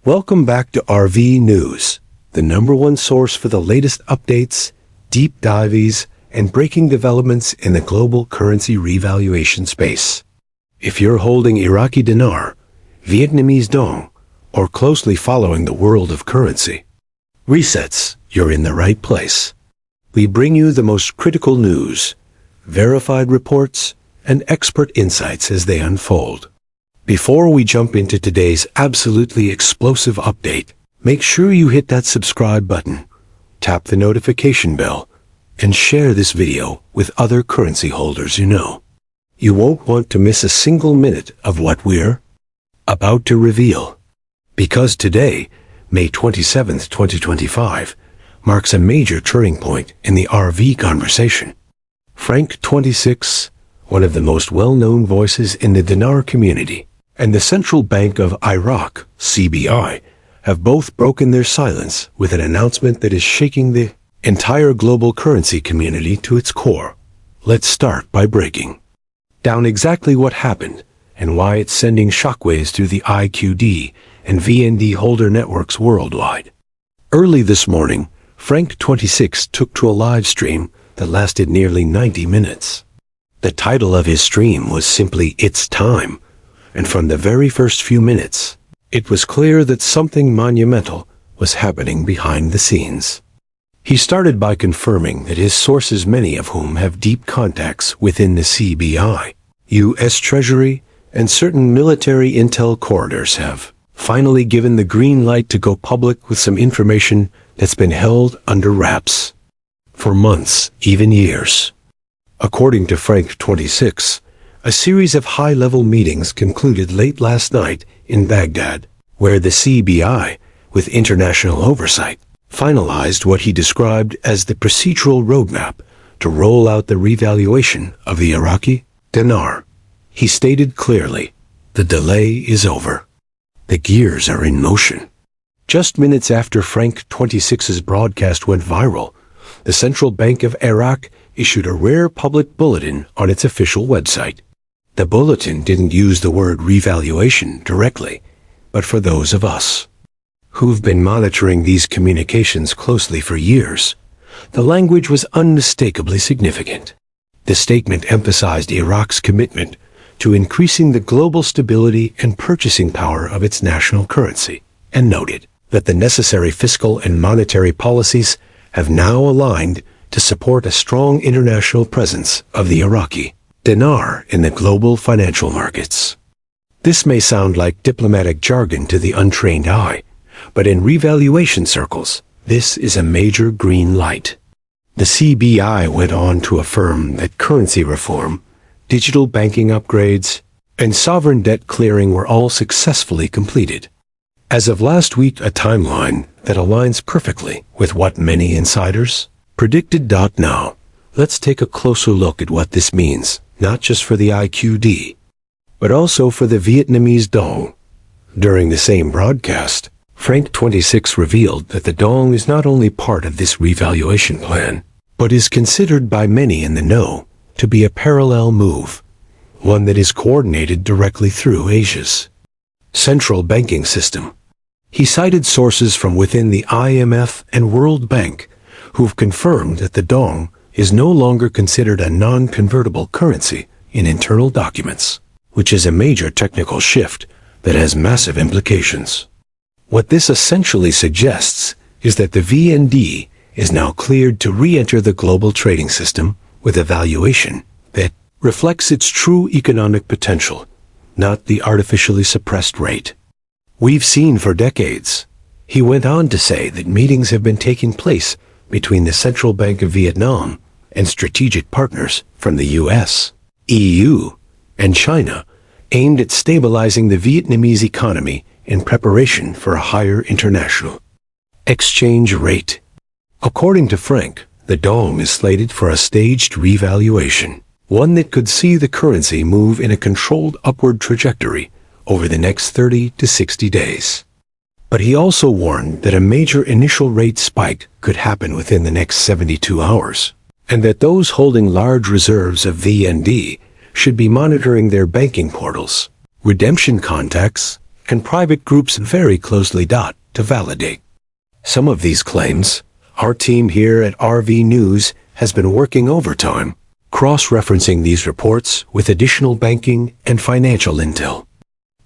Welcome back to RV News, the #1 source for the latest updates, deep dives, and breaking developments in the global currency revaluation space. If you're holding Iraqi Dinar, Vietnamese Dong, or closely following the world of currency resets, you're in the right place. We bring you the most critical news, verified reports, and expert insights as they unfold. Before we jump into today's absolutely explosive update, make sure you hit that subscribe button, tap the notification bell, and share this video with other currency holders you know. You won't want to miss a single minute of what we're about to reveal. Because today, May 27th, 2025, marks a major turning point in the RV conversation. Frank26, one of the most well-known voices in the dinar community, and the Central Bank of Iraq, CBI, have both broken their silence with an announcement that is shaking the entire global currency community to its core. Let's start by breaking down exactly what happened and why it's sending shockwaves through the IQD and VND holder networks worldwide. Early this morning, Frank26 took to a live stream that lasted nearly 90 minutes. The title of his stream was simply "It's Time," and from the very first few minutes, it was clear that something monumental was happening behind the scenes. He started by confirming that his sources, many of whom have deep contacts within the CBI, U.S. Treasury, and certain military intel corridors, have finally given the green light to go public with some information that's been held under wraps for months, even years. According to Frank26, a series of high-level meetings concluded late last night in Baghdad, where the CBI, with international oversight, finalized what he described as the procedural roadmap to roll out the revaluation of the Iraqi dinar. He stated clearly, "The delay is over. The gears are in motion." Just minutes after Frank26's broadcast went viral, the Central Bank of Iraq issued a rare public bulletin on its official website. The bulletin didn't use the word revaluation directly, but for those of us who've been monitoring these communications closely for years, the language was unmistakably significant. The statement emphasized Iraq's commitment to increasing the global stability and purchasing power of its national currency, and noted that the necessary fiscal and monetary policies have now aligned to support a strong international presence of the Iraqi dinar in the global financial markets. This may sound like diplomatic jargon to the untrained eye, but in revaluation circles, this is a major green light. The CBI went on to affirm that currency reform, digital banking upgrades, and sovereign debt clearing were all successfully completed. As of last week, a timeline that aligns perfectly with what many insiders predicted. Now, let's take a closer look at what this means, not just for the IQD, but also for the Vietnamese Dong. During the same broadcast, Frank26 revealed that the Dong is not only part of this revaluation plan, but is considered by many in the know to be a parallel move, one that is coordinated directly through Asia's central banking system. He cited sources from within the IMF and World Bank who've confirmed that the Dong is no longer considered a non-convertible currency in internal documents, which is a major technical shift that has massive implications. What this essentially suggests is that the VND is now cleared to re-enter the global trading system with a valuation that reflects its true economic potential, not the artificially suppressed rate we've seen for decades. He went on to say that meetings have been taking place between the Central Bank of Vietnam and strategic partners from the US, EU, and China, aimed at stabilizing the Vietnamese economy in preparation for a higher international exchange rate. According to Frank, the Dong is slated for a staged revaluation, one that could see the currency move in a controlled upward trajectory over the next 30 to 60 days. But he also warned that a major initial rate spike could happen within the next 72 hours, and that those holding large reserves of VND should be monitoring their banking portals, redemption contacts, and private groups very closely to validate. Some of these claims, our team here at RV News has been working overtime, cross-referencing these reports with additional banking and financial intel.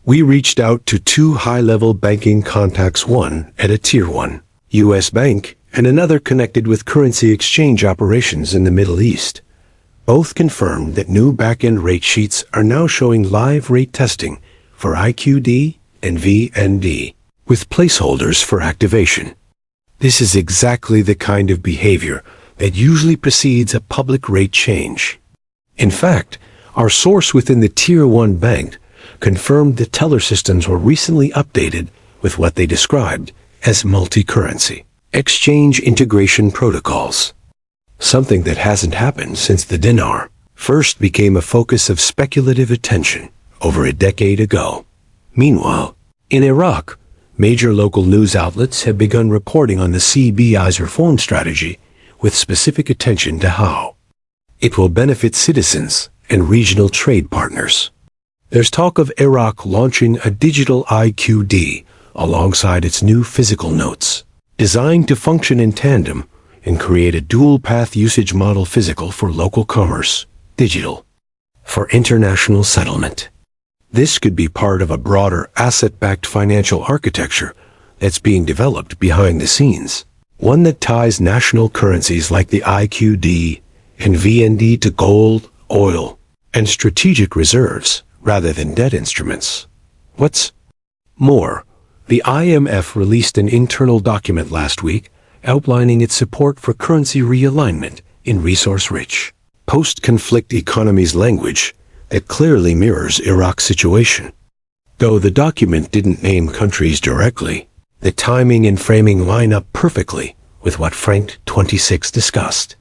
We reached out to two high-level banking contacts, one at a Tier 1 U.S. bank and another connected with currency exchange operations in the Middle East. Both confirmed that new backend rate sheets are now showing live rate testing for IQD and VND, with placeholders for activation. This is exactly the kind of behavior that usually precedes a public rate change. In fact, our source within the Tier 1 bank confirmed that teller systems were recently updated with what they described as multi-currency exchange integration protocols, something that hasn't happened since the dinar first became a focus of speculative attention over a decade ago. Meanwhile, in Iraq, major local news outlets have begun reporting on the CBI's reform strategy with specific attention to how it will benefit citizens and regional trade partners. There's talk of Iraq launching a digital IQD alongside its new physical notes, designed to function in tandem and create a dual-path usage model, physical for local commerce, digital for international settlement. This could be part of a broader asset-backed financial architecture that's being developed behind the scenes, one that ties national currencies like the IQD and VND to gold, oil, and strategic reserves rather than debt instruments. What's more, the IMF released an internal document last week outlining its support for currency realignment in resource-rich, post-conflict economies, language that clearly mirrors Iraq's situation. Though the document didn't name countries directly, the timing and framing line up perfectly with what Frank26 discussed.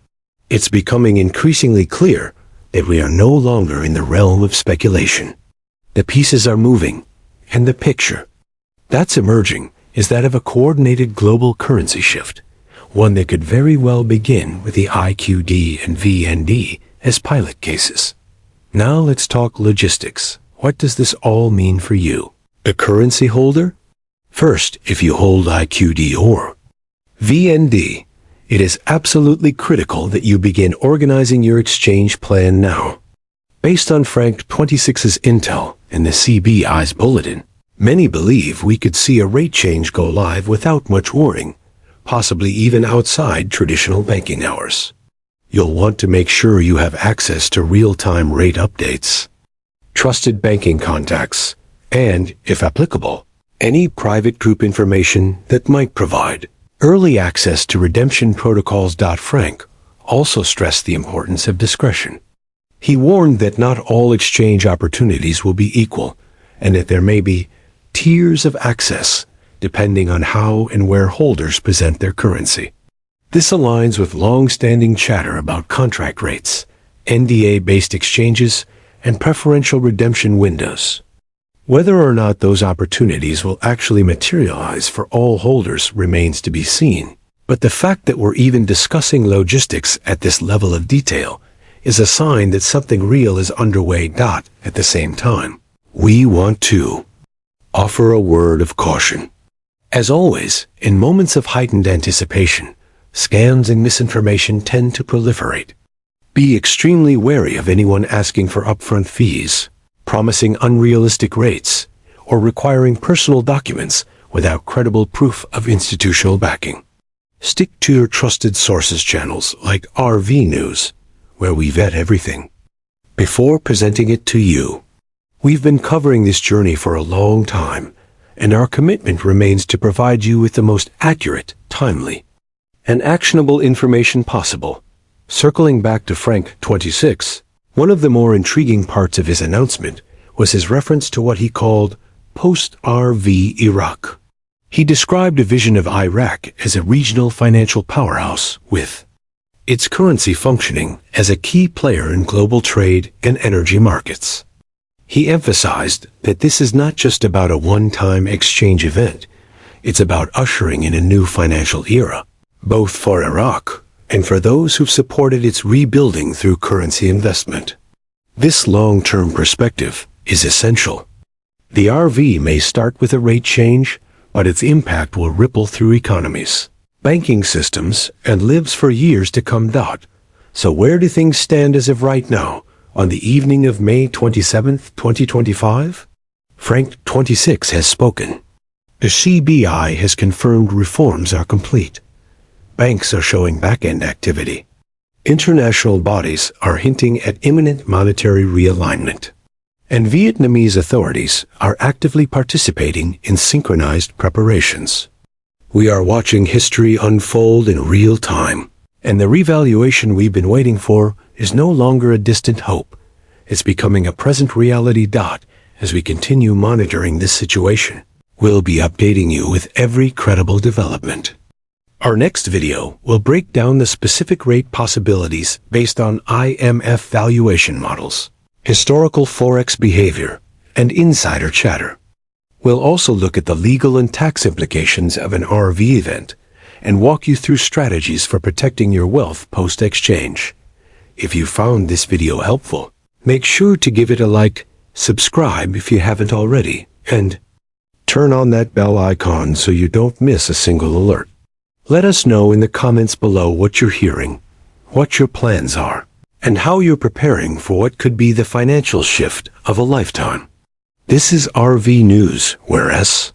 It's becoming increasingly clear that we are no longer in the realm of speculation. The pieces are moving, and the picture that's emerging is that of a coordinated global currency shift, one that could very well begin with the IQD and VND as pilot cases. Now let's talk logistics. What does this all mean for you, the currency holder? First, if you hold IQD or VND, it is absolutely critical that you begin organizing your exchange plan now. Based on Frank26's intel and the CBI's Bulletin, many believe we could see a rate change go live without much warning, possibly even outside traditional banking hours. You'll want to make sure you have access to real-time rate updates, trusted banking contacts, and, if applicable, any private group information that might provide early access to redemption protocols. Frank also stressed the importance of discretion. He warned that not all exchange opportunities will be equal, and that there may be tiers of access depending on how and where holders present their currency. This aligns with long-standing chatter about contract rates, NDA-based exchanges, and preferential redemption windows. Whether or not those opportunities will actually materialize for all holders remains to be seen, but the fact that we're even discussing logistics at this level of detail is a sign that something real is underway. At the same time, we want to offer a word of caution. As always, in moments of heightened anticipation, scams and misinformation tend to proliferate. Be extremely wary of anyone asking for upfront fees, promising unrealistic rates, or requiring personal documents without credible proof of institutional backing. Stick to your trusted sources channels like RV News, where we vet everything before presenting it to you. We've been covering this journey for a long time, and our commitment remains to provide you with the most accurate, timely, and actionable information possible. Circling back to Frank26, one of the more intriguing parts of his announcement was his reference to what he called post-RV Iraq. He described a vision of Iraq as a regional financial powerhouse with its currency functioning as a key player in global trade and energy markets. He emphasized that this is not just about a one-time exchange event, it's about ushering in a new financial era, both for Iraq and for those who've supported its rebuilding through currency investment. This long-term perspective is essential. The RV may start with a rate change, but its impact will ripple through economies, banking systems, and lives for years to come. So where do things stand as of right now, on the evening of May 27th, 2025? Frank26 has spoken. The CBI has confirmed reforms are complete. Banks are showing backend activity. International bodies are hinting at imminent monetary realignment. And Vietnamese authorities are actively participating in synchronized preparations. We are watching history unfold in real time, and the revaluation we've been waiting for is no longer a distant hope. It's becoming a present reality. As we continue monitoring this situation, we'll be updating you with every credible development. Our next video will break down the specific rate possibilities based on IMF valuation models, historical forex behavior, and insider chatter. We'll also look at the legal and tax implications of an RV event and walk you through strategies for protecting your wealth post-exchange. If you found this video helpful, make sure to give it a like, subscribe if you haven't already, and turn on that bell icon so you don't miss a single alert. Let us know in the comments below what you're hearing, what your plans are, and how you're preparing for what could be the financial shift of a lifetime. This is RV News, where S